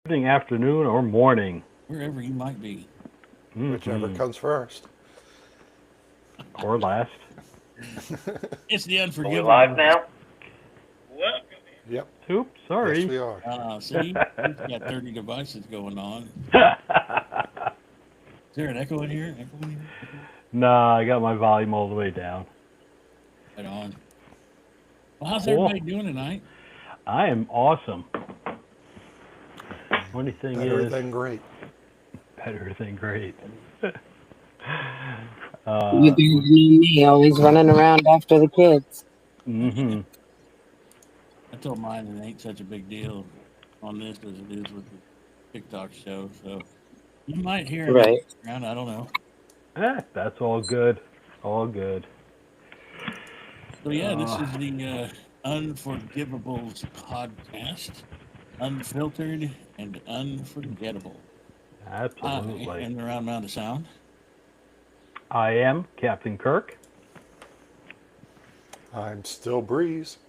Evening, afternoon, or morning. wherever you might be. Whichever Hmm. comes first. Or last. It's the Are we live Unforgivable. now? Yep. Oops, Yes, sorry. we are. See, he's got 30 devices going on. Is there an echo in here? Echo in here? Echo? Nah, I got my volume all the way down. Right on. Well, how's Cool. everybody doing tonight? I am awesome. Only thing Better is, than great. better than great. You uh, guys know me, always running around after the kids. mm-hmm. I told mine it ain't such a big deal on this as it is with the TikTok show. So you might hear in the Right. background. I don't know. That's all good. All good. So yeah, this Uh, is the Unforgivables podcast, unfiltered and unforgettable. I absolutely. am the round mound of sound. I am Captain Kirk. I'm still Breeze.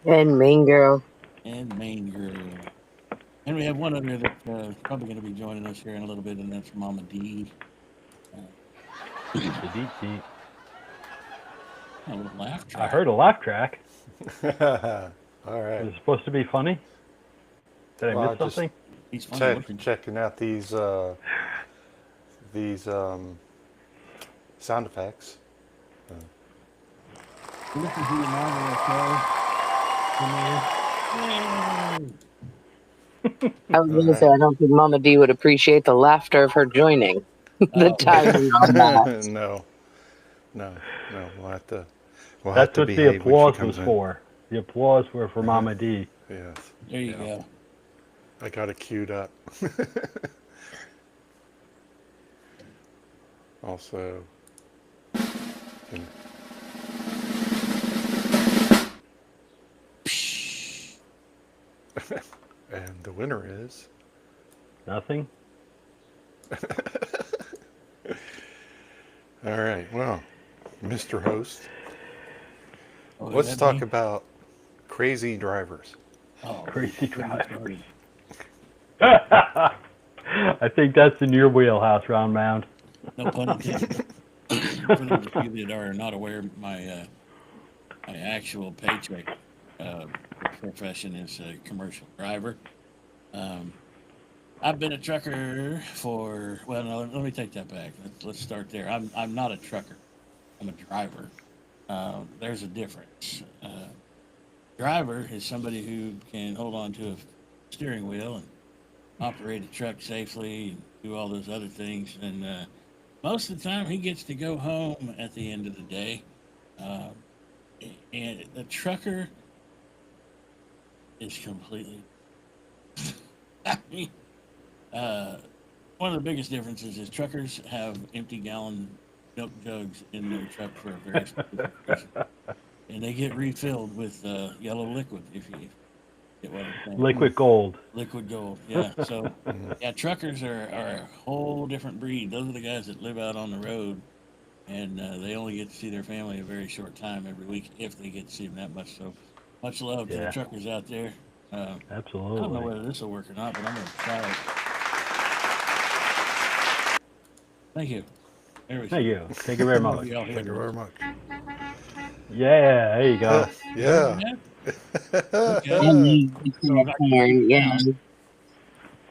And Mean Girl. And main girl. And we have one other that's probably going to be joining us here in a little bit, and that's Mama D. Uh, The deep deep. a little laugh I track. heard a laugh track. All Was right. it supposed to be funny? Did I Well, miss just something? He's funny looking. checking out these sound effects. This is the inaugural show. Premiere. I was going to say, I don't think Mama D would appreciate the laughter of her joining. The Oh. timing on that. No. We'll have to. We'll That's have to what the behave when she applause comes was in. for. The applause were for Mama D. Yes. There you Yeah. go. I got it queued up. Also, can- and the winner is. Nothing? All right. Well, Mr. Host, Oh, is let's that talk me? about crazy drivers. Oh, Crazy get me drivers. started. I think that's in your wheelhouse, Round Mound. No pun intended. For those of you that are not aware, my actual paycheck profession is a commercial driver. Um, I've been a trucker for no, let me take that back. Let's start there. I'm not a trucker. I'm a driver. There's a difference. Driver is somebody who can hold on to a steering wheel and operate a truck safely and do all those other things. And most of the time, he gets to go home at the end of the day. Um, and the trucker is completely. I mean, one of the biggest differences is truckers have empty gallon milk jugs in their truck for a very specific reason, and they get refilled with yellow liquid. If you get what I'm saying, Liquid gold. liquid gold. Yeah. So Mhm. yeah, truckers are a whole different breed. Those are the guys that live out on the road, and they only get to see their family a very short time every week, if they get to see them that much. So much love to the Yeah, truckers out there. I don't know absolutely. whether this will work or not, but I'm going to try it. Thank you. There we Thank go. you. Thank you very much. Maybe I'll hear Thank you the very rest. much. Yeah, there you go. Yeah. Okay. And you So I can use popcorn, yeah. sound.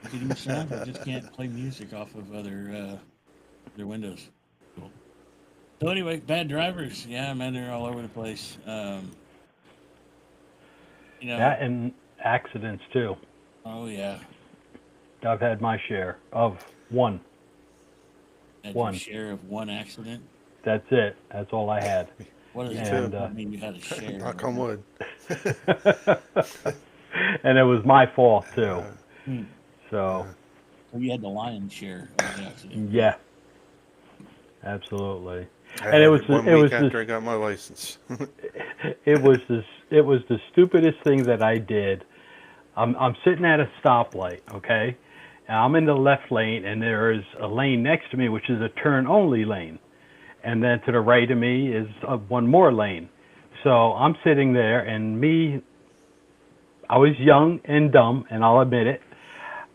I can use sound. I just can't play music off of other windows. Cool. So anyway, bad drivers. Yeah, man, they're all over the place. You know. That and accidents too. Oh yeah. I've had my share of one. Had your One. share of one accident. That's it. That's all I had. What does Me that too. And mean? You had a share. Knock on wood. and it was my fault too. Hmm. So So you had the lion's share of the accident. yeah, absolutely. I And had it was it one it was week this after I got my license. it was the stupidest thing that I did. I'm sitting at a stoplight, okay? And I'm in the left lane, and there is a lane next to me, which is a turn only lane. And then to the right of me is one more lane. So I'm sitting there, and I was young and dumb, and I'll admit it.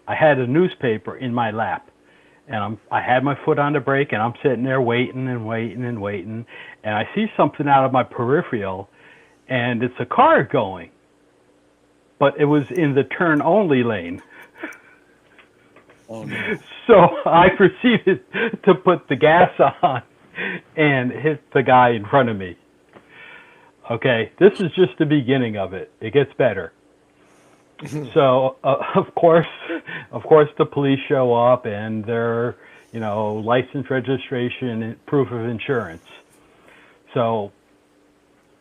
I had a newspaper in my lap, and I had my foot on the brake, and I'm sitting there waiting and waiting and waiting, and I see something out of my peripheral, and it's a car going, but it was in the turn only lane. Oh no. So I proceeded to put the gas on and hit the guy in front of me. Okay, this is just the beginning of it. It gets better. So of course, the police show up and their, license, registration, and proof of insurance. So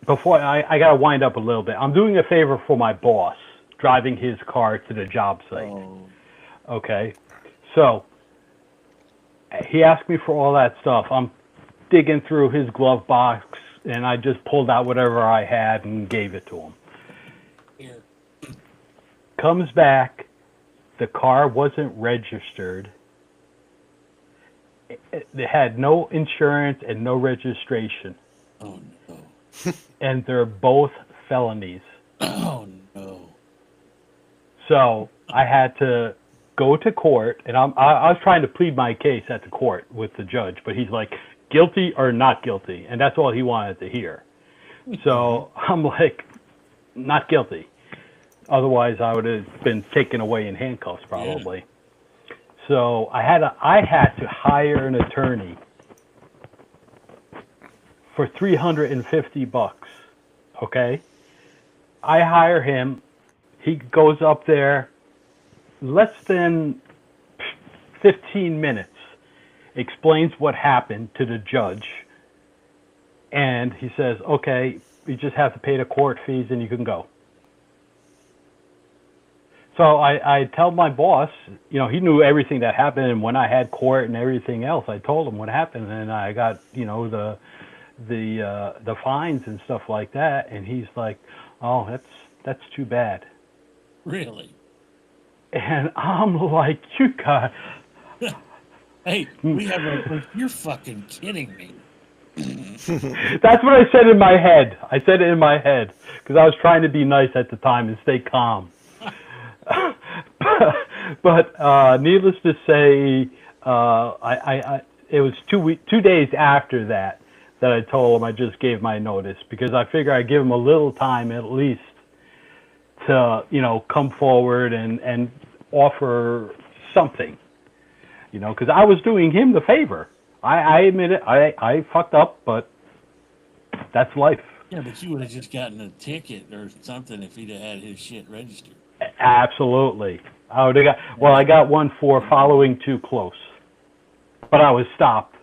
before I got to wind up a little bit. I'm doing a favor for my boss, driving his car to the job site. Oh, Okay, so he asked me for all that stuff. I'm digging through his glove box, and I just pulled out whatever I had and gave it to him. here. Comes back, the car wasn't registered. It had no insurance and no registration, Oh no. and they're both felonies. Oh no. So I had to go to court, and I was trying to plead my case at the court with the judge, but he's like, guilty or not guilty, and that's all he wanted to hear. So I'm like, not guilty. Otherwise, I would have been taken away in handcuffs probably. So I had to hire an attorney for $350. Okay, I hire him. He goes up there less than 15 minutes, explains what happened to the judge, and he says, okay, you just have to pay the court fees and you can go. So I tell my boss, he knew everything that happened, and when I had court and everything else, I told him what happened, and I got, the fines and stuff like that, and he's like, oh, that's too bad. Really? And I'm like, you got. Hey, we have a. You're fucking kidding me. That's what I said in my head. I said it in my head because I was trying to be nice at the time and stay calm. But needless to say, it was 2 days after that I told him I just gave my notice, because I figure I'd give him a little time at least to come forward and offer something, because I was doing him the favor. I admit it. I fucked up, but that's life. Yeah, but you would have just gotten a ticket or something if he'd have had his shit registered. Absolutely. I would have got. Well, I got one for following too close, but I was stopped.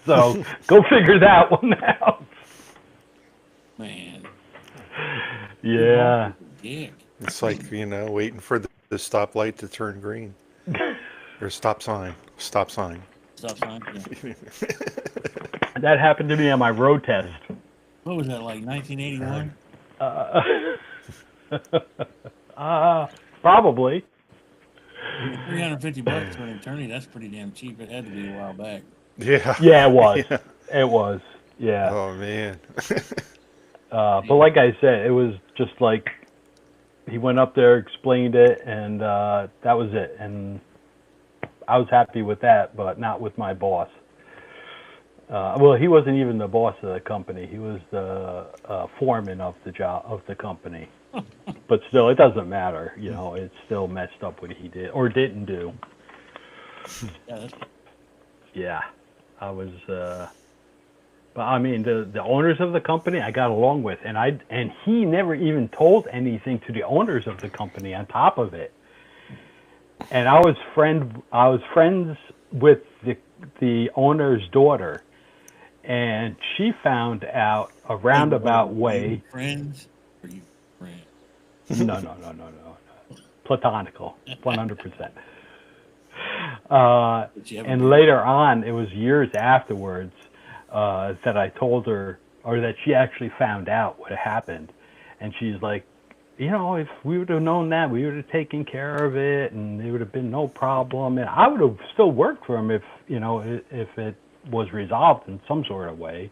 So go figure that one out. Man. Yeah. Dick. It's like, waiting for the stoplight to turn green. Or stop sign. Stop sign. Stop sign. Yeah. That happened to me on my road test. What was that, like 1981? Probably. $350 for an attorney, that's pretty damn cheap. It had to be a while back. Yeah. Yeah, it was. Yeah. It was. Yeah. Oh, man. But like I said, it was just like he went up there, explained it, and that was it. And I was happy with that, but not with my boss. Well, he wasn't even the boss of the company. He was the foreman of the company. But still, it doesn't matter. It's still messed up what he did or didn't do. Yeah, Yeah, I was. But I mean, the owners of the company I got along with, and he never even told anything to the owners of the company on top of it. And I was friends with the owner's daughter, and she found out a roundabout way. Friends? Or you friends? No. Platonical, 100%. And later on, it was years afterwards that I told her, or that she actually found out what happened. And she's like, if we would have known that, we would have taken care of it, and there would have been no problem. And I would have still worked for him if it was resolved in some sort of way.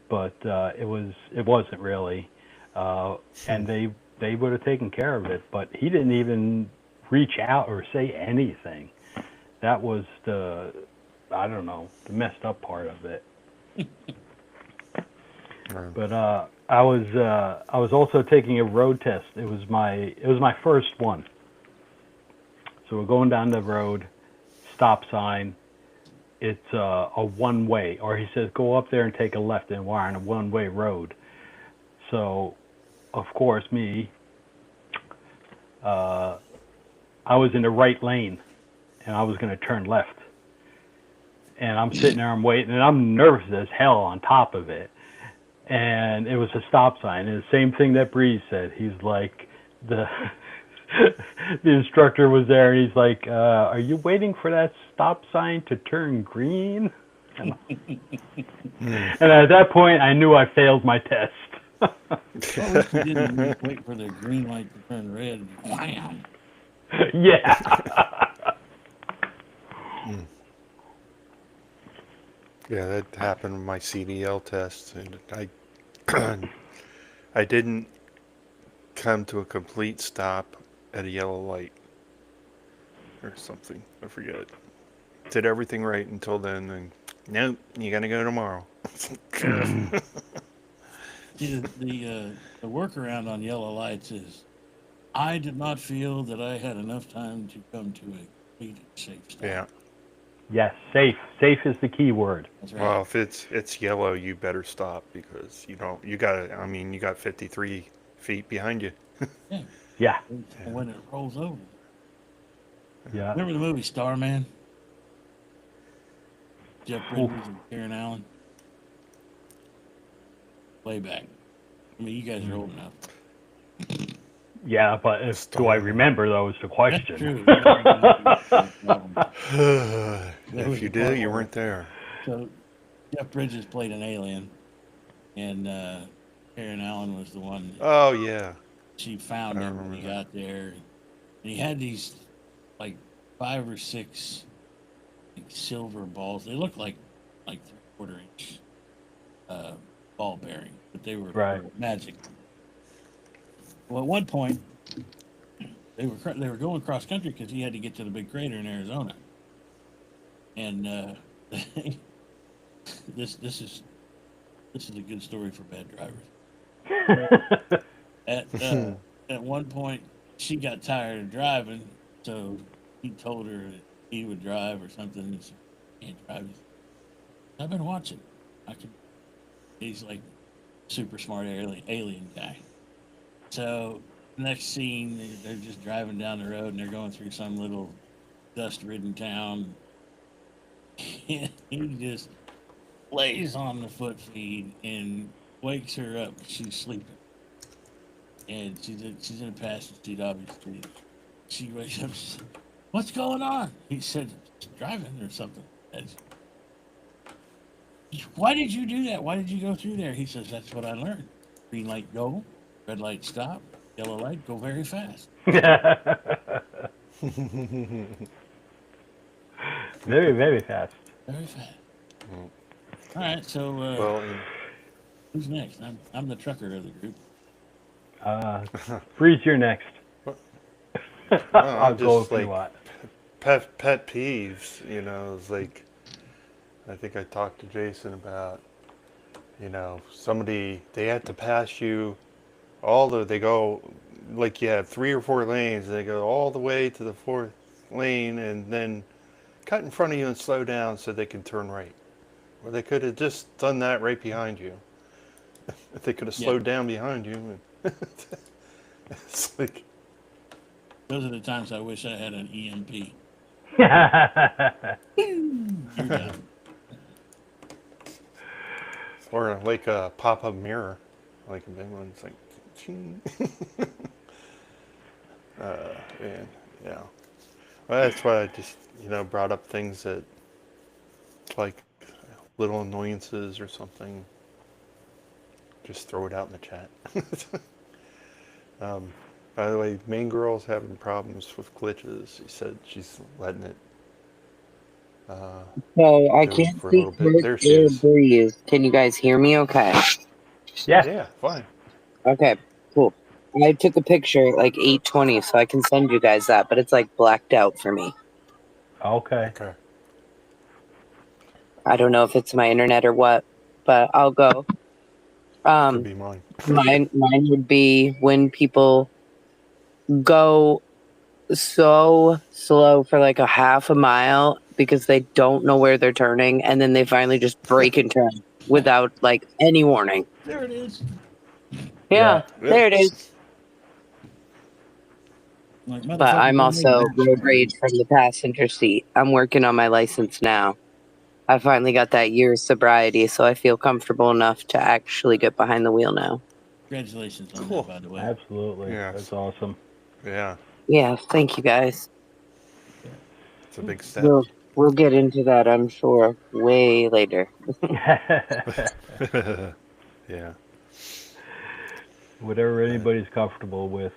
But it wasn't really. And they they would have taken care of it. But he didn't even reach out or say anything. That was the, I don't know, the messed up part of it. But I was also taking a road test. It was my first one. So we're going down the road, stop sign. It's a one way, or he says go up there and take a left, and we're on a one way road. So, of course, I was in the right lane, and I was going to turn left. And I'm sitting there, I'm waiting, and I'm nervous as hell on top of it. And it was a stop sign. And the same thing that Breeze said. He's like, the instructor was there, and he's like, are you waiting for that stop sign to turn green? And at that point, I knew I failed my test. Well, at least you didn't wait for the green light to turn red. Wham! Yeah. Yeah, that happened with my CDL test, and I didn't come to a complete stop at a yellow light or something. I forget. Did everything right until then, and nope, you gotta go tomorrow. See, the workaround on yellow lights is, I did not feel that I had enough time to come to a complete and safe stop. Yeah. Yes, safe. Safe is the key word. That's right. Well, if it's yellow, you better stop because you got 53 feet behind you. Yeah. And when it rolls over. Yeah. Remember the movie Starman? Jeff Bridges and Karen Allen? Way back. I mean, you guys are old enough. Yeah, but do I remember though is the question. True. If you did, you weren't there. So Jeff Bridges played an alien, and Karen Allen was the one. Oh yeah. She found I him when remember he that. got there, and he had these like 5 or 6 like, silver balls. They looked like 3/4 inch ball bearing, but they were Right. magic. Well, at one point, they were going cross country because he had to get to the big crater in Arizona, and this is a good story for bad drivers. At one point, she got tired of driving, so he told her that he would drive or something. And she can't drive. I've been watching. He's like super smart alien guy. So next scene, they're just driving down the road and they're going through some little dust-ridden town. He just lays on the foot feed and wakes her up. She's sleeping, and she's in a passenger seat, obviously. She wakes up. She said, "What's going on?" He said, "Driving or something." Why did you do that? Why did you go through there? He says, "That's what I learned. Green light, go. Red light, stop. Yellow light, go very fast." Very, very fast. Very fast. All right, so Well, who's next? I'm the trucker of the group. Breeze, you're next. I'll I'm go just if you like want. pet peeves, is like, I think I talked to Jason about, somebody, they have to pass you they go, like you have 3 or 4 lanes, they go all the way to the 4th lane and then cut in front of you and slow down so they can turn right. Or they could have just done that right behind you. If they could have slowed down behind you. It's like, Those are the times I wish I had an EMP. You're done. or like a pop-up mirror, like a big one. It's like, ching. And yeah. Well, that's why I just, brought up things that, like, little annoyances or something. Just throw it out in the chat. By the way, main girl's having problems with glitches. She said she's letting it. So I Go can't for a see little bit. There Chris she or is. Breeze. Can you guys hear me okay? Yes. Yeah, fine. Okay, cool. I took a picture at like 8:20, so I can send you guys that, but it's like blacked out for me. Okay. Okay. I don't know if it's my internet or what, but I'll go. Could be mine. Mine would be when people go so slow for like a half a mile because they don't know where they're turning, and then they finally just break and turn without like any warning. There it is. Yeah, Yeah. there it is. Like, But motherfucker, I'm go also make that road shit. rage from the passenger seat. I'm working on my license now. I finally got that year's sobriety, so I feel comfortable enough to actually get behind the wheel now. Congratulations on Cool. that, by the way. Absolutely. Yes. That's awesome. Yeah. Yeah, thank you guys. It's a big step. We'll get into that, I'm sure, way later. Yeah. Whatever anybody's comfortable with.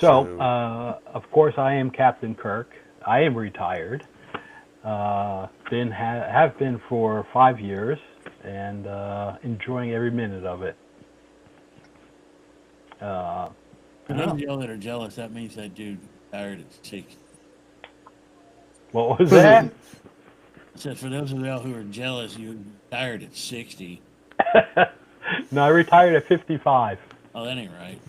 Of course, I am Captain Kirk. I am retired. Have been for 5 years, and enjoying every minute of it. For those of y'all that are jealous, that means that dude retired at 60. What was that? I said, for those of y'all who are jealous, you retired at 60. No, I retired at 55. Oh, that ain't right.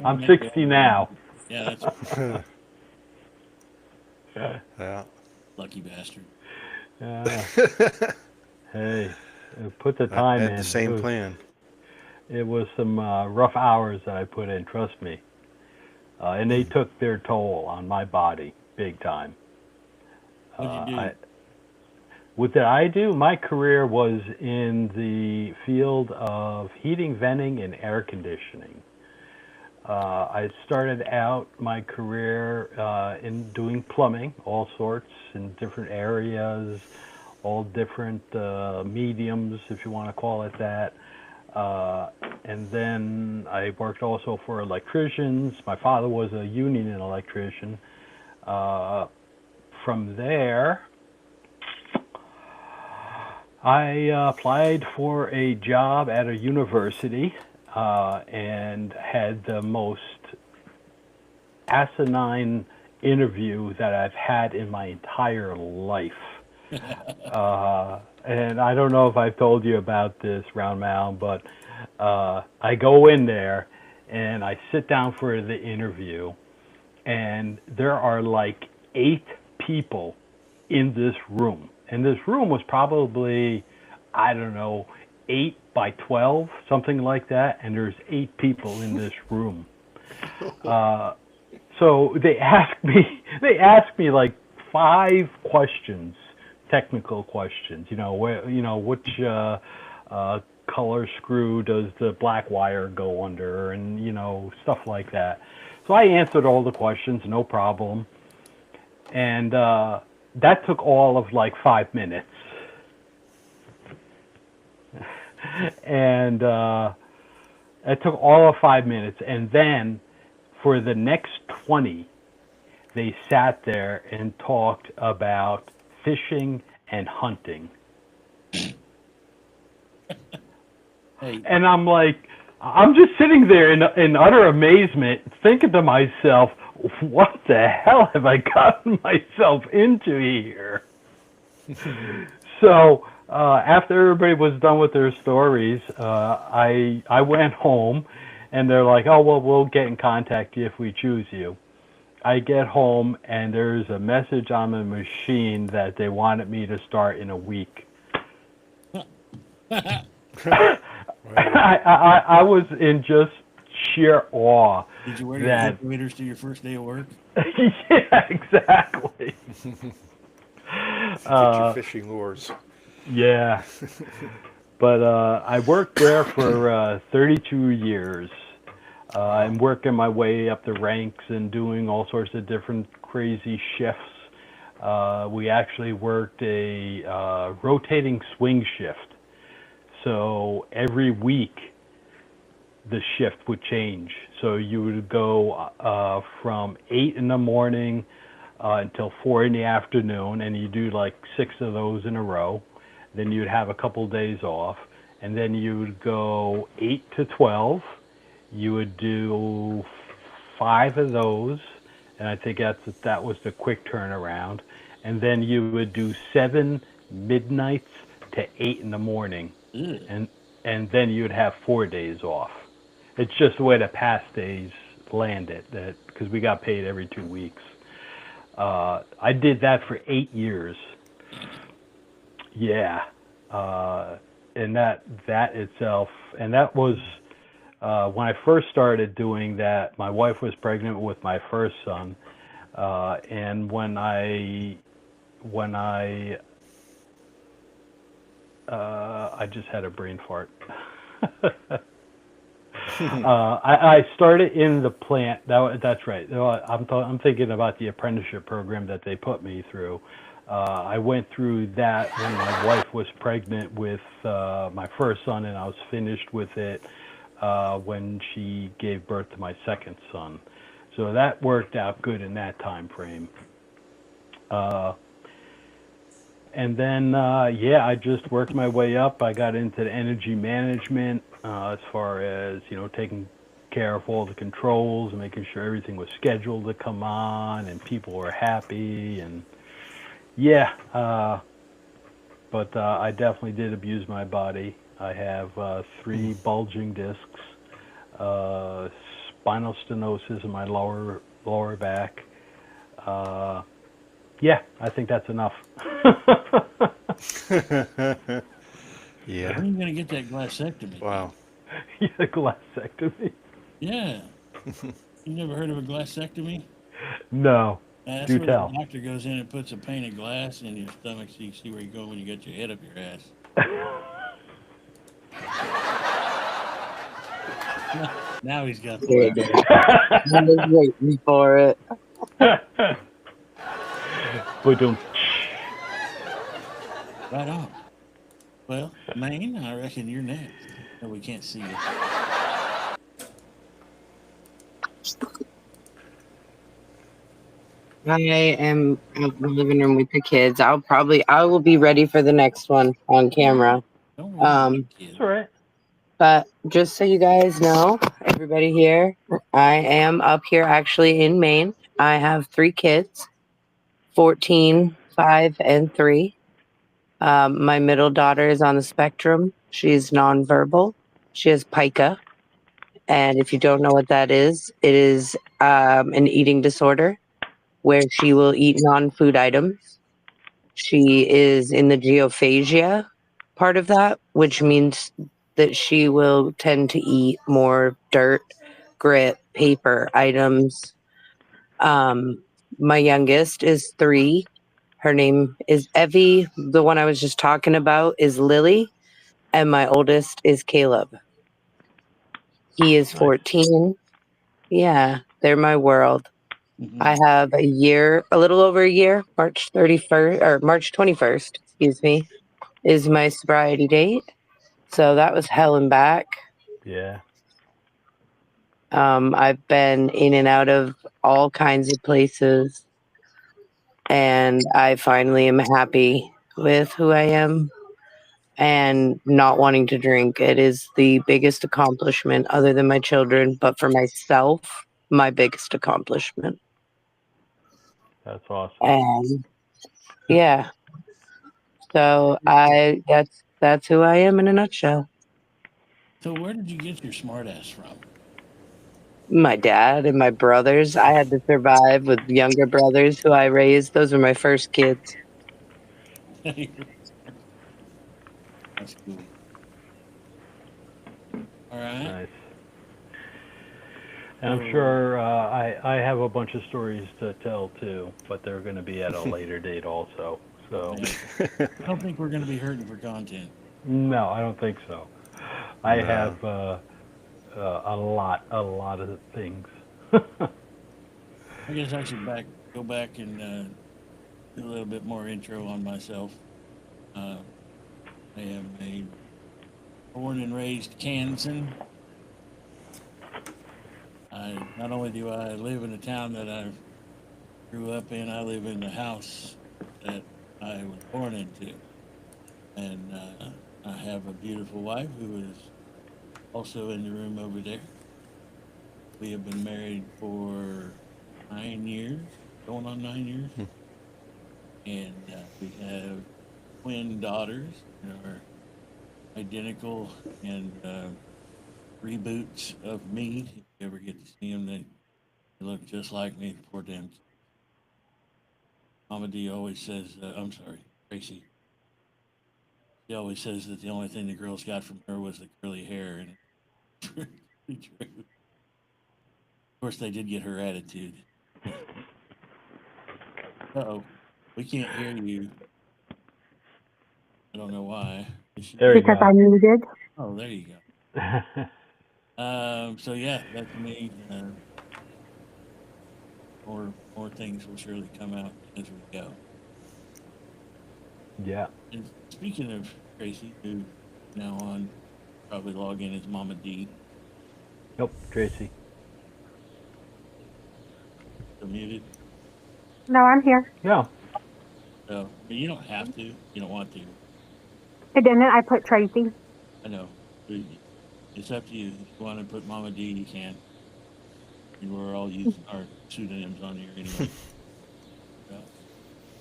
I'm 60 now. Yeah, that's Yeah. lucky bastard. Hey, put the time I had in. the same plan. It was some rough hours that I put in, trust me. And they took their toll on my body, big time. What'd you do? What did I do? My career was in the field of heating, venting, and air conditioning. I started out my career in doing plumbing, all sorts, in different areas, all different mediums, if you want to call it that. And then I worked also for electricians. My father was a union electrician. From there, I applied for a job at a university and had the most asinine interview that I've had in my entire life. And I don't know if I've told you about this, Round Mound, but I go in there and I sit down for the interview, and there are like 8 people in this room. And this room was probably, I don't know, 8 by 12, something like that. And there's 8 people in this room. So they asked me like 5 questions, technical questions. Which color screw does the black wire go under, and stuff like that. So I answered all the questions, no problem. And that took all of like 5 minutes. And it took all of 5 minutes. And then for the next 20, they sat there and talked about fishing and hunting. Hey, And I'm just sitting there in utter amazement, thinking to myself, what the hell have I gotten myself into here? So after everybody was done with their stories, I went home, and they're like, oh, well, we'll get in contact if we choose you. I get home, and there's a message on the machine that they wanted me to start in a week. I was in just sheer awe. did you wear your refrigerators to your first day of work? Yeah, exactly. Get your fishing lures. Yeah. But I worked there for 32 years. I'm working my way up the ranks and doing all sorts of different crazy shifts. We actually worked a rotating swing shift. So every week, the shift would change. So you would go from 8 in the morning until 4 in the afternoon, and you do like 6 of those in a row. Then you'd have a couple days off, and then you would go 8 to 12. You would do 5 of those, and I think that was the quick turnaround. And then you would do 7 midnights to 8 in the morning, Ugh. and then you'd have 4 days off. It's just the way the past days landed, that because we got paid every 2 weeks. I did that for 8 years. Yeah, and that itself, and that was when I first started doing that. My wife was pregnant with my first son, and I just had a brain fart. I started in the plant. That's right. I'm thinking about the apprenticeship program that they put me through. I went through that when my wife was pregnant with my first son, and I was finished with it when she gave birth to my second son. So that worked out good in that time frame. And then, I just worked my way up. I got into the energy management as far as, taking care of all the controls and making sure everything was scheduled to come on and people were happy. And but I definitely did abuse my body. I have 3 bulging discs, spinal stenosis in my lower back. I think that's enough. Yeah. When are you going to get that glassectomy? Wow. Yeah, glassectomy. Yeah. You never heard of a glassectomy? No, That's do where tell. the doctor goes in and puts a pane of glass in your stomach so you see where you go when you get your head up your ass. Now he's got There the it is. I was waiting for it. Ba-dum. right on. Well, Maine, I reckon you're next. No, we can't see you. I am out in the living room with the kids. I will be ready for the next one on camera. Don't worry, Um, kid. It's all right. But just so you guys know, everybody here, I am up here actually in Maine. I have 3 kids, 14, 5, and 3. My middle daughter is on the spectrum. She's nonverbal. She has pica. And if you don't know what that is, it is an eating disorder where she will eat non-food items. She is in the geophagia part of that, which means that she will tend to eat more dirt, grit, paper items. My youngest is 3. Her name is Evie. The one I was just talking about is Lily. And my oldest is Caleb. He is Nice. 14. Yeah, they're my world. Mhm. I have a little over a year, March 31st or March 21st, excuse me, is my sobriety date. So that was hell and back. Yeah. I've been in and out of all kinds of places, and I finally am happy with who I am and not wanting to drink. It is the biggest accomplishment other than my children, but for myself, my biggest accomplishment. That's awesome. And yeah, so that's who I am in a nutshell. So where did you get your smartass from? My dad and my brothers. I had to survive with younger brothers who I raised. Those were my first kids. That's cool. All right. Nice. And I'm sure I have a bunch of stories to tell too, but they're going to be at a later date also. So I don't think we're going to be hurting for content. no, I don't think so. I No. have a lot of things. I guess I should go back and do a little bit more intro on myself. I am a born and raised Kansan. Not only do I live in the town that I grew up in, I live in the house that I was born into. And I have a beautiful wife who is also in the room over there. We have been married for 9 years, going on 9 years, and we have twin daughters that are identical and reboots of me. If you ever get to see them, they look just like me. Poor damn. Mama D always says, I'm sorry, Tracy. She always says that the only thing the girls got from her was the curly hair, and it's pretty true. Of course, they did get her attitude. Uh-oh, we can't hear you. I don't know why. There you Because go. I'm muted. Oh, there you go. So yeah, that's me. More things will surely come out as we go. Yeah. And speaking of Tracy, who now on probably log in as Mama D, Nope, Tracy. so muted. No, I'm here. Yeah. So, but you don't have to. You don't want to. I didn't. I put Tracy. I know. But it's up to you. If you want to put Mama D, you can. And we're all using our pseudonyms on here anyway.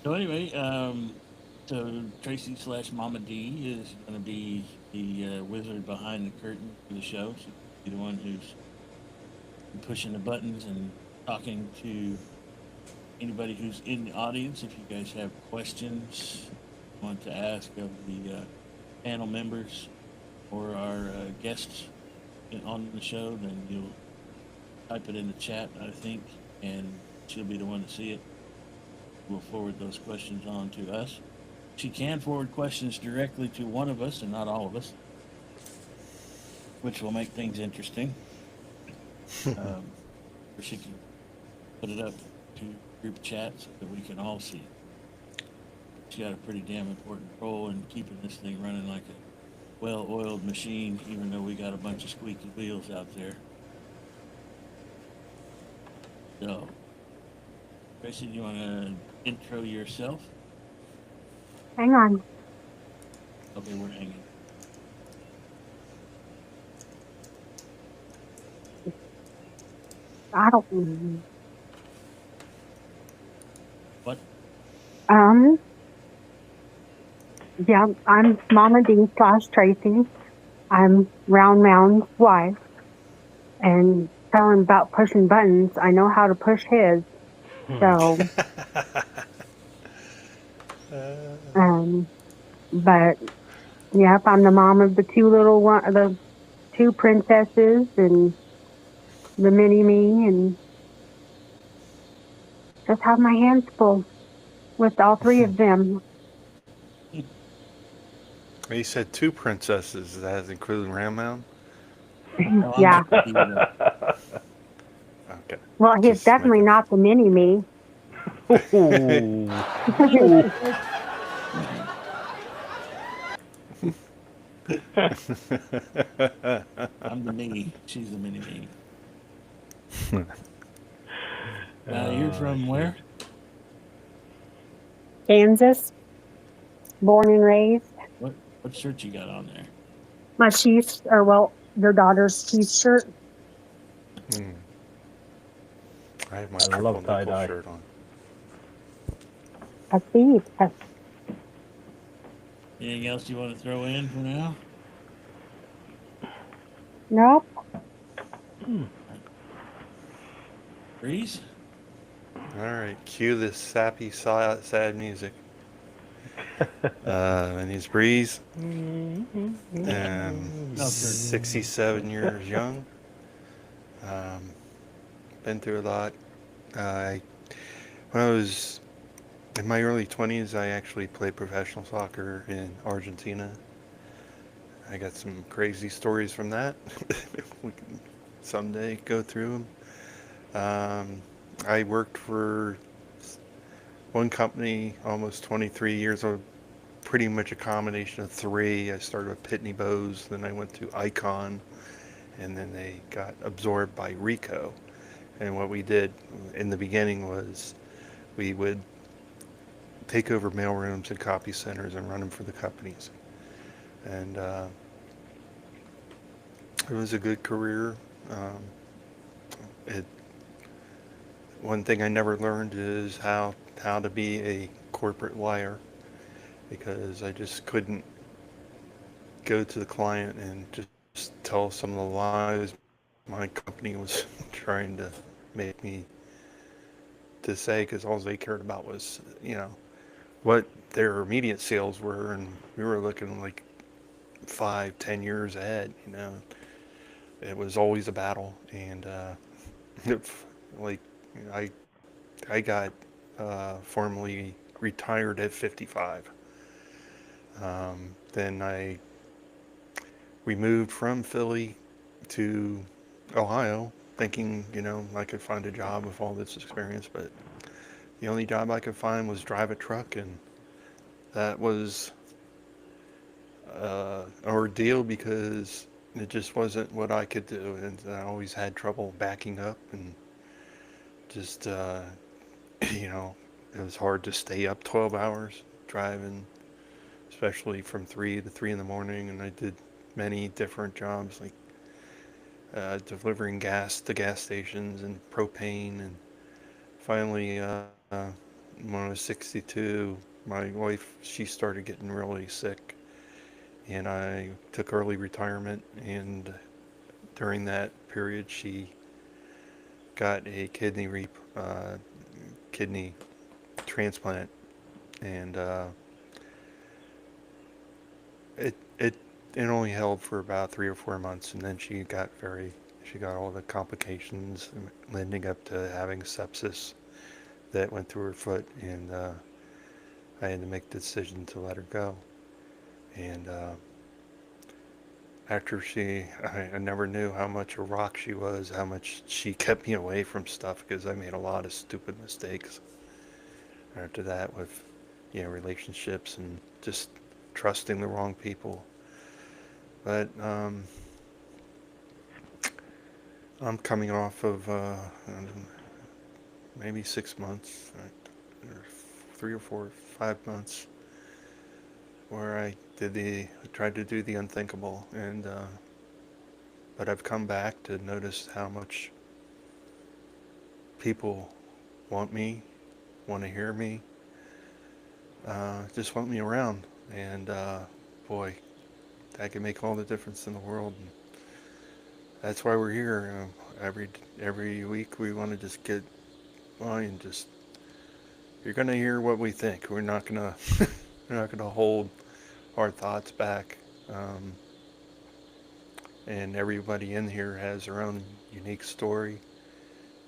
So anyway, so Tracy / Mama D is going to be the wizard behind the curtain for the show. She'll be the one who's pushing the buttons and talking to anybody who's in the audience. If you guys have questions you want to ask of the panel members or our guests on the show, then you'll type it in the chat, I think, and she'll be the one to see it. We'll forward those questions on to us. She can forward questions directly to one of us and not all of us, which will make things interesting. Or she can put it up to group chat so that we can all see. She's got a pretty damn important role in keeping this thing running like a well-oiled machine, even though we got a bunch of squeaky wheels out there. So, Tracy, do you want to intro yourself? Hang on. Okay, we're hanging. I don't. What? Yeah, I'm Mama D / Tracy. I'm Round Mound's wife. And telling about pushing buttons, I know how to push his. So, but yep, I'm the mom of the two princesses and the mini me, and just have my hands full with all three of them. You said two princesses. That including Round Mound? No, I'm Yeah. not gonna do that. Okay. Well, he's Just definitely making- not the mini me. Ooh. I'm the me. She's the mini me. You're from where? Kansas, born and raised. What shirt you got on there? My Chiefs, their daughter's Chiefs shirt. I have my I triple love nickel tie-dye. shirt on. I see. Anything else you want to throw in for now? Nope. Breeze? All right, cue this sappy, sad music. And he's Breeze, and 67 years young. Been through a lot. When I was in my early 20s, I actually played professional soccer in Argentina. I got some crazy stories from that. We can someday go through them. I worked for one company almost 23 years old, pretty much a combination of three. I started with Pitney Bowes, then I went to Icon, and then they got absorbed by Ricoh. And what we did in the beginning was we would take over mailrooms and copy centers and run them for the companies. and it was a good career. It One thing I never learned is how to be a corporate liar, because I just couldn't go to the client and just tell some of the lies my company was trying to make me to say, because all they cared about was, what their immediate sales were, and we were looking like 5, 10 years ahead. It was always a battle, and like I I got formally retired at 55. Then we moved from Philly to Ohio, thinking, I could find a job with all this experience, but the only job I could find was drive a truck, and that was an ordeal because it just wasn't what I could do, and I always had trouble backing up, and just, it was hard to stay up 12 hours driving, especially from 3 to 3 in the morning, and I did many different jobs, like delivering gas to gas stations and propane. And finally, when I was 62, my wife, she started getting really sick, and I took early retirement. And during that period, she got a kidney transplant, and it only held for about 3 or 4 months, and then she got all the complications leading up to having sepsis that went through her foot, and I had to make the decision to let her go. And after I never knew how much a rock she was, how much she kept me away from stuff, because I made a lot of stupid mistakes after that with, relationships and just trusting the wrong people. But I'm coming off of maybe 6 months, or 3 or 4, 5 months, where I tried to do the unthinkable, and but I've come back to notice how much people want me, want to hear me, just want me around, and boy, that can make all the difference in the world. And that's why we're here. Every week we want to just get on and just, you're gonna hear what we think. We're not gonna we're not gonna hold our thoughts back. And everybody in here has their own unique story.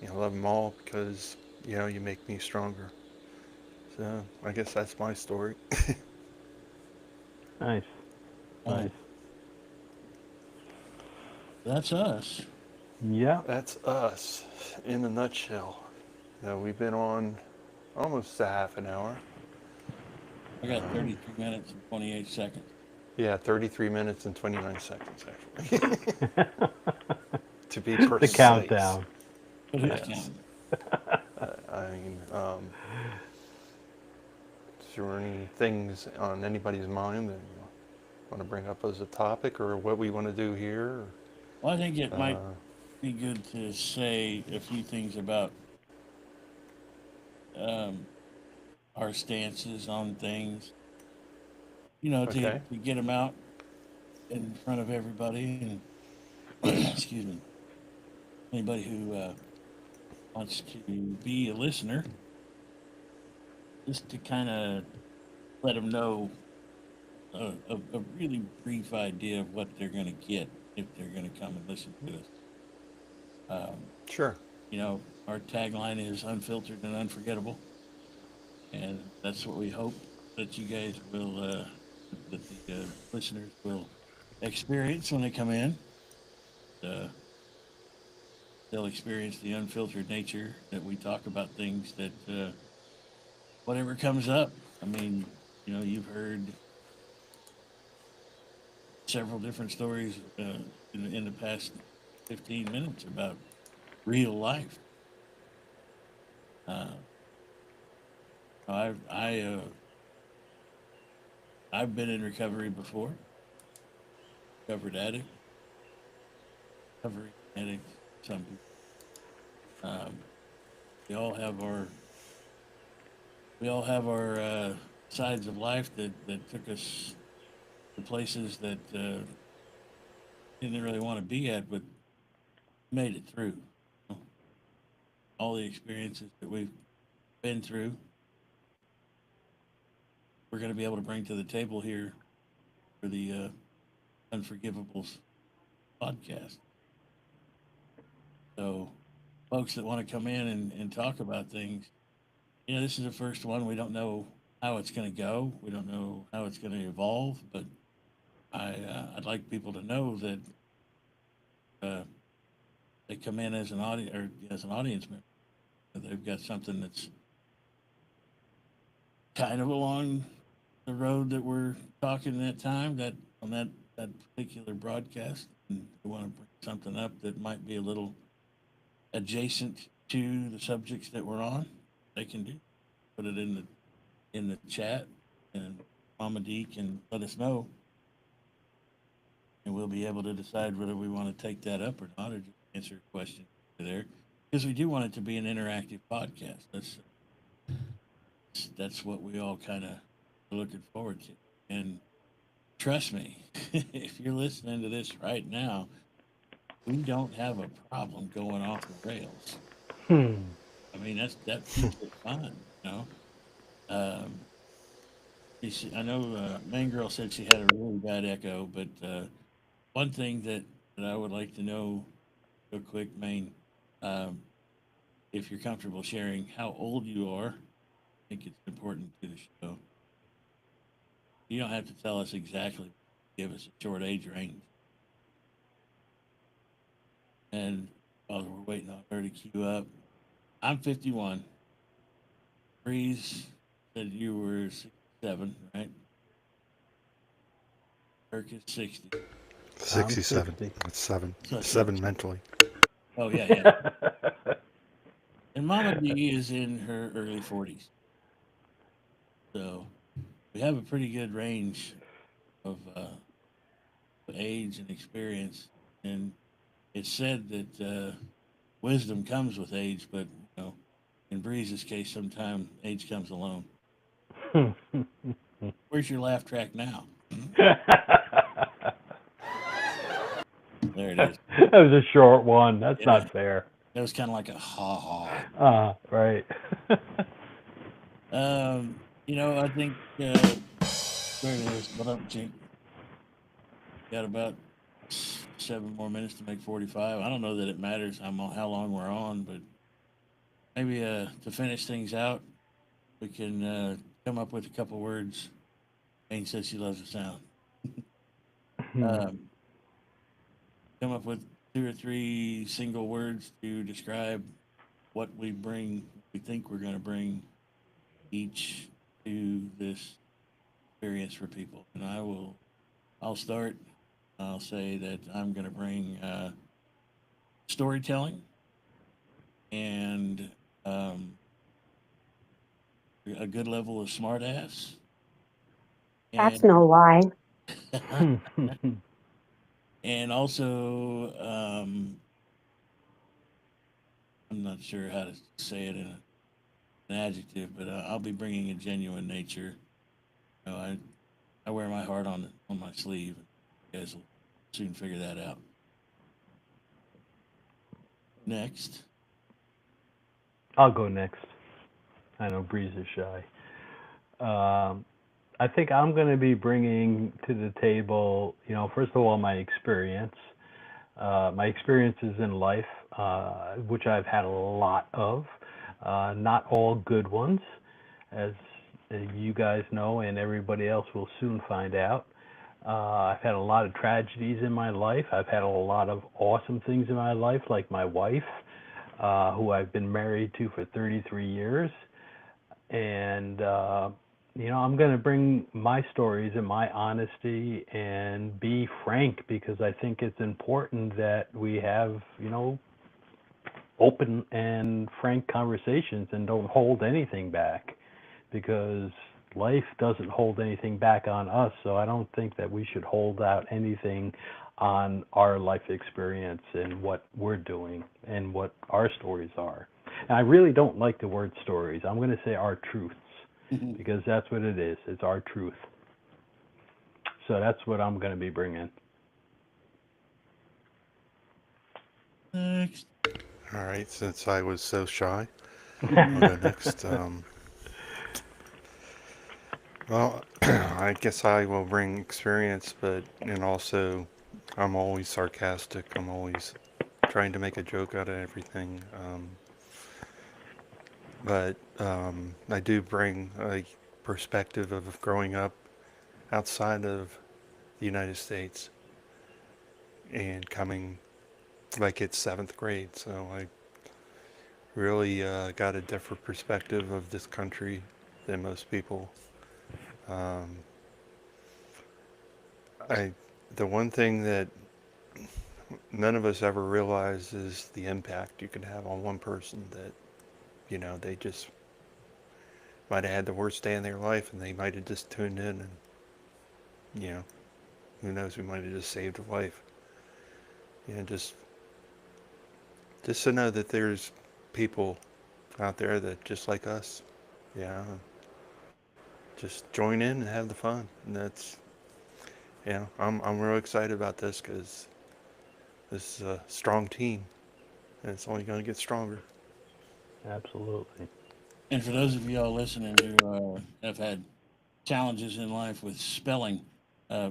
I love them all because you make me stronger. So I guess that's my story. Nice. Oh, Nice. that's us. Yeah. That's us in a nutshell. We've been on almost a half an hour. I got 33 minutes and 28 seconds. Yeah, 33 minutes and 29 seconds, actually. To be The precise. countdown. But who's Yes. counting? I mean, is there any things on anybody's mind that you want to bring up as a topic, or what we want to do here? Well, I think it might Uh, be good to say a few things about um, our stances on things. Okay. To get them out in front of everybody, and excuse me, anybody who wants to be a listener, just to kind of let them know a really brief idea of what they're going to get if they're going to come and listen to us. Sure. Our tagline is unfiltered and unforgettable, and that's what we hope that you guys will, that the listeners will experience when they come in. They'll experience the unfiltered nature that we talk about things that whatever comes up. I mean, you've heard several different stories in the past 15 minutes about real life. Uh, I've been in recovery before, recovered addict, recovering addict. Some people. We all have our sides of life that took us to places that didn't really want to be at, but made it through. You know, all the experiences that we've been through, we're going to be able to bring to the table here for the Unforgivables podcast. So, folks that want to come in and talk about things, this is the first one. We don't know how it's going to go. We don't know how it's going to evolve, but I'd like people to know that they come in as an audience or as an audience member. They've got something that's kind of along the road that we're talking that time that on that particular broadcast, and we want to bring something up that might be a little adjacent to the subjects that we're on. They can do put it in the chat, and Mama D can let us know, and we'll be able to decide whether we want to take that up or not, or just answer a question there, because we do want it to be an interactive podcast. That's what we all kind of are looking forward to. And trust me, if you're listening to this right now, we don't have a problem going off the rails. I mean, that keeps it fun, you know. I know Main Girl said she had a really bad echo, but one thing that I would like to know real quick, Main, if you're comfortable sharing how old you are, I think it's important to the show. You don't have to tell us exactly. Give us a short age range. And while we're waiting on her to queue up, I'm 51. Breeze said you were 67, right? Kirk is 60. 67. 60. That's 7. So 7 mentally. Oh, yeah. And Mama D is in her early 40s. So we have a pretty good range of age and experience. And it's said that wisdom comes with age, but in Breeze's case, sometimes age comes alone. Where's your laugh track now? There it is. That was a short one. That's Yeah. not fair. That was kind of like a ha-ha. Right. I think there it is. What up, Chink? Got about 7 more minutes to make 45. I don't know that it matters how long we're on, but maybe to finish things out, we can come up with a couple words. Jane says she loves the sound. Come up with 2 or 3 single words to describe what we think we're going to bring each to this experience for people. And I'll start. I'll say that I'm going to bring storytelling and a good level of smartass. That's no lie. And also, I'm not sure how to say it in an adjective, but I'll be bringing a genuine nature. I wear my heart on my sleeve. You guys will soon figure that out. Next. I'll go next. I know Breeze is shy. I think I'm going to be bringing to the table, first of all, my experiences in life, which I've had a lot of, not all good ones, as you guys know, and everybody else will soon find out. I've had a lot of tragedies in my life. I've had a lot of awesome things in my life, like my wife, who I've been married to for 33 years. And, I'm going to bring my stories and my honesty and be frank, because I think it's important that we have, open and frank conversations and don't hold anything back. Because life doesn't hold anything back on us, so I don't think that we should hold out anything on our life experience and what we're doing and what our stories are. And I really don't like the word stories. I'm going to say our truths because that's what it is. It's our truth. So that's what I'm going to be bringing. Next. All right, since I was so shy, I'll go next. Well, I guess I will bring experience, and also I'm always sarcastic. I'm always trying to make a joke out of everything. But I do bring a perspective of growing up outside of the United States and coming like it's 7th grade. So I really got a different perspective of this country than most people. The one thing that none of us ever realize is the impact you can have on one person that, they just might have had the worst day in their life and they might have just tuned in and, who knows, we might have just saved a life. Just to know that there's people out there that just like us, just join in and have the fun. And that's, I'm real excited about this because this is a strong team and it's only going to get stronger. Absolutely. And for those of y'all listening who have had challenges in life with spelling,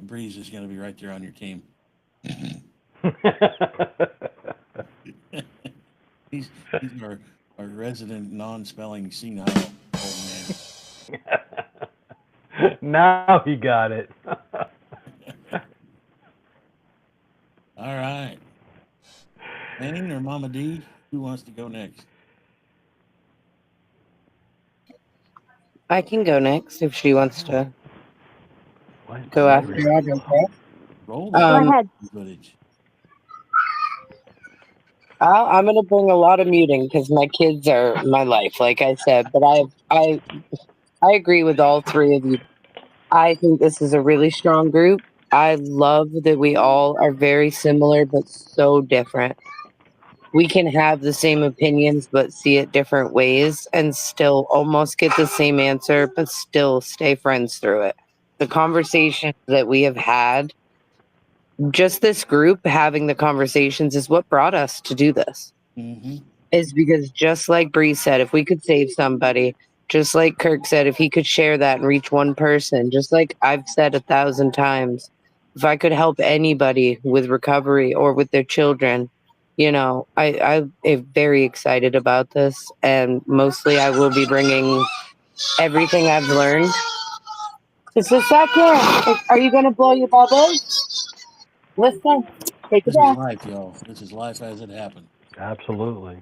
Breeze is going to be right there on your team. He's our resident non-spelling senile old man. Now he got it. All right. Wayne or Mama D, who wants to go next? I can go next if she wants to What? go after. I don't care. Roll Go the ahead. footage. I'm gonna bring a lot of muting because my kids are my life, like I said. But I agree with all three of you. I think this is a really strong group. I love that we all are very similar but so different. We can have the same opinions but see it different ways and still almost get the same answer but still stay friends through it. The conversations that we have had, just this group having the conversations is what brought us to do this. Mm-hmm. Is because just like Bree said, if we could save somebody, just like Kirk said, if he could share that and reach one person, just like I've said 1,000 times, if I could help anybody with recovery or with their children, I am very excited about this. And mostly I will be bringing everything I've learned. Just a second. Are you going to blow your bubbles? Listen, take it This is back. life, y'all. This is life as it happened. Absolutely.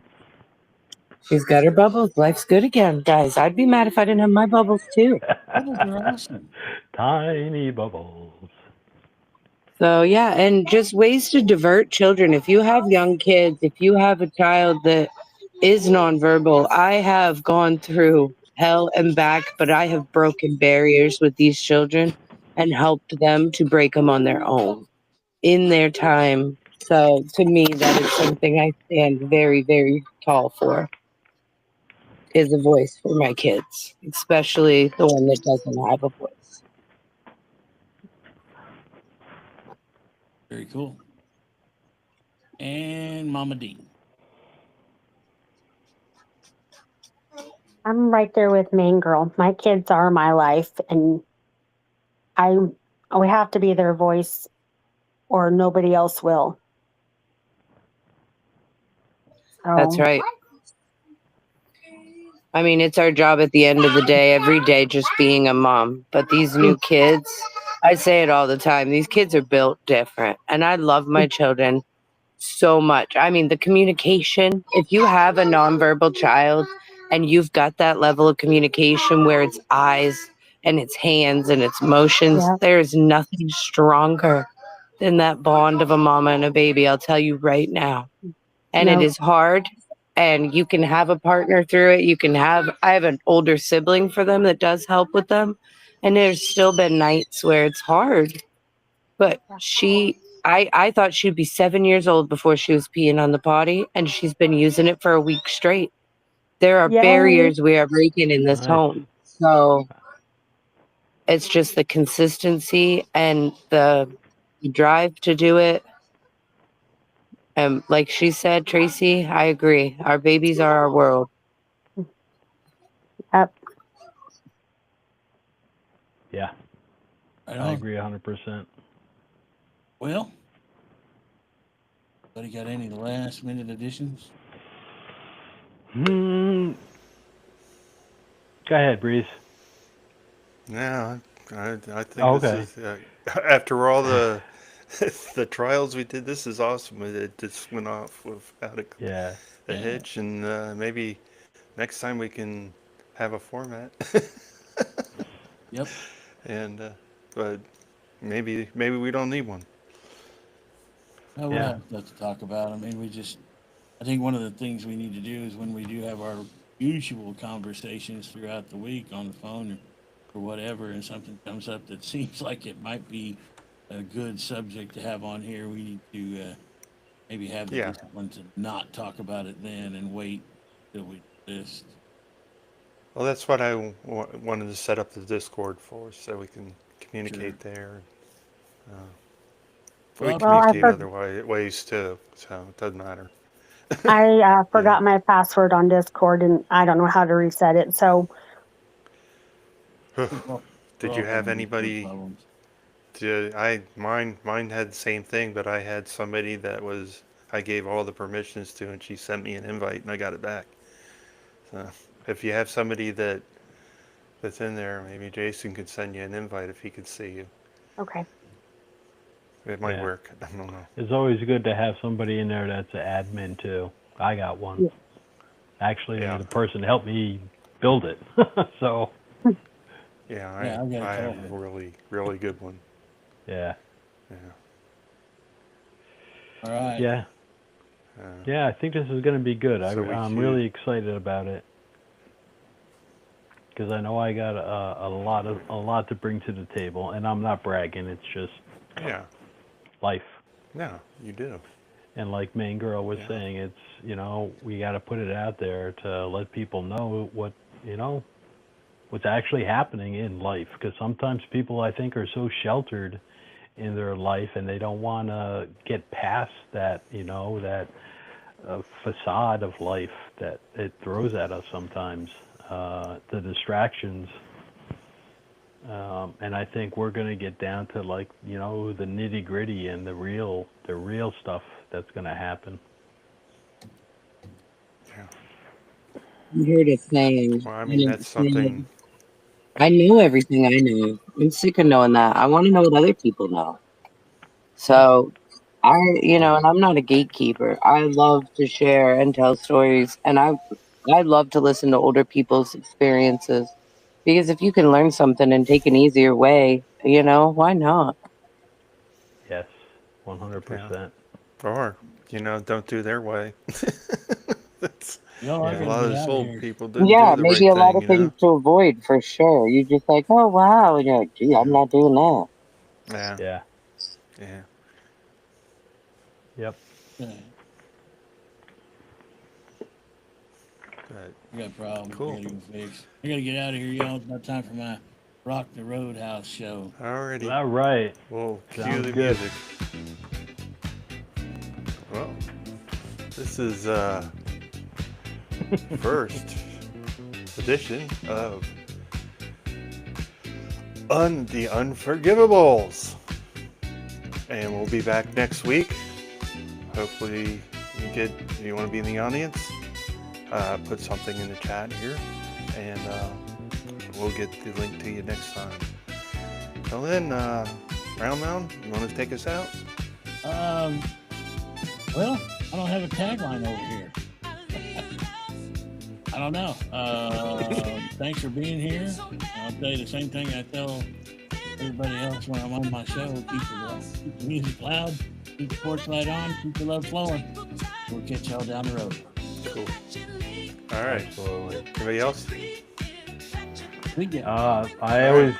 She's got her bubbles. Life's good again, guys. I'd be mad if I didn't have my bubbles too. Bubbles are awesome. Tiny bubbles. So yeah, and just ways to divert children. If you have young kids, if you have a child that is nonverbal, I have gone through hell and back, but I have broken barriers with these children and helped them to break them on their own in their time. So to me, that is something I stand very, very tall for. Is a voice for my kids, especially the one that doesn't have a voice. Very cool. And Mama D. I'm right there with Main Girl. My kids are my life, and we have to be their voice, or nobody else will. So, That's right. I mean, it's our job at the end of the day, every day, just being a mom. But these new kids, I say it all the time, these kids are built different. And I love my children so much. I mean, the communication, if you have a nonverbal child and you've got that level of communication where it's eyes and it's hands and it's motions, Yeah. there is nothing stronger than that bond of a mama and a baby. I'll tell you right now. And No. it is hard. and you can have a partner through it. I have an older sibling for them that does help with them. And there's still been nights where it's hard. But I thought she'd be 7 years old before she was peeing on the potty, and she's been using it for a week straight. There are Yay. barriers we are breaking in this Nice. home. So it's just the consistency and the drive to do it. And like she said, Tracy, I agree. Our babies are our world. Yep. Yeah, Right I on. agree 100%. Well, buddy, got any last minute additions? Go ahead, Breeze. Yeah, I think Oh, this is after all the the trials we did. This is awesome. It just went off without a Yeah. a hitch, and maybe next time we can have a format. Yep. And but maybe we don't need one. Oh, we'll Yeah. have stuff to talk about. I mean, I think one of the things we need to do is when we do have our usual conversations throughout the week on the phone or whatever, and something comes up that seems like it might be a good subject to have on here, we need to maybe have the Yeah. discipline to not talk about it then and wait till we list. Well, that's what I wanted to set up the Discord for, so we can communicate there. We Well, communicate I other ways too, so it doesn't matter. forgot my password on Discord and I don't know how to reset it. So Did you have anybody? Mine had the same thing, but I had somebody that I gave all the permissions to, and she sent me an invite, and I got it back. So if you have somebody that's in there, maybe Jason could send you an invite if he could see you. okay. It might Yeah. work. I don't know. It's always good to have somebody in there that's an admin too. I got one. Yeah. Actually, Yeah. the person helped me build it. So, Yeah, Yeah, I got I have COVID. a really good one. yeah. Yeah. All right. Yeah. Uh, Yeah, I think this is going to be good. So we I'm should- really excited about it. Because I know I got a lot to bring to the table, and I'm not bragging. It's just yeah. life. Yeah, you do. And like Main Girl was Yeah. saying, it's, we got to put it out there to let people know what's actually happening in life. Because sometimes people, I think, are so sheltered in their life and they don't want to get past that, that facade of life that it throws at us sometimes, the distractions. And I think we're going to get down to the nitty gritty and the real stuff that's going to happen. Yeah. I heard a saying. Well, I mean, that's something. I know everything I know. I'm sick of knowing that. I want to know what other people know. So and I'm not a gatekeeper. I love to share and tell stories, and I love to listen to older people's experiences, because if you can learn something and take an easier way, why not? Yes, 100%. Or, don't do their way. That's, I Yeah. a gotta lot of get these out old here. people didn't Yeah, do the maybe right a lot thing, of things to avoid for sure. You're just like, oh wow, and you're like, gee, I'm not doing that. Yeah. Yeah. Yeah. Yep. Yeah, But, I got problems. Cool. I gotta go fix. I gotta get out of here, y'all. It's about time for my Rock the Roadhouse show. alrighty. All right. We'll cue Sounds the good. music. Well, this is first edition of The Unforgivables. And we'll be back next week. Hopefully you want to be in the audience, put something in the chat here, and we'll get the link to you next time. Till then, Round Mound, you want to take us out? Well, I don't have a tagline over here. I don't know. Thanks for being here. I'll tell you the same thing I tell everybody else when I'm on my show. Keep the music loud, keep the porch light on, keep the love flowing. We'll catch y'all down the road. Cool. All right. Absolutely. Anybody else? I always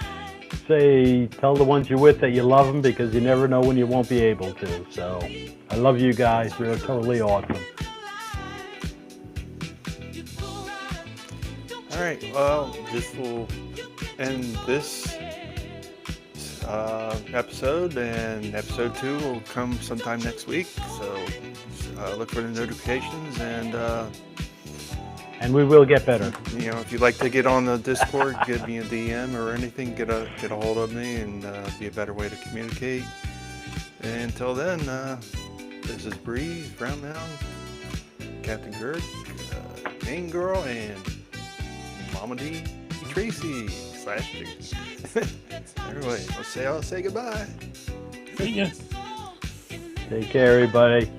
say tell the ones you're with that you love them because you never know when you won't be able to. So I love you guys. You're totally awesome. All right. Well, this will end this episode, and episode 2 will come sometime next week. So look for the notifications, And we will get better. you know, if you'd like to get on the Discord, give me a DM or anything. Get a hold of me, and be a better way to communicate. And until then, this is Breeze, Brown Mountain, Captain Kirk, Main Girl, and Mama D, Tracy / Tracy. Everybody, I'll say goodbye. See ya. Take care, everybody.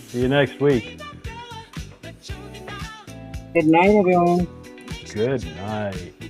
See you next week. Good night, everyone. Good night.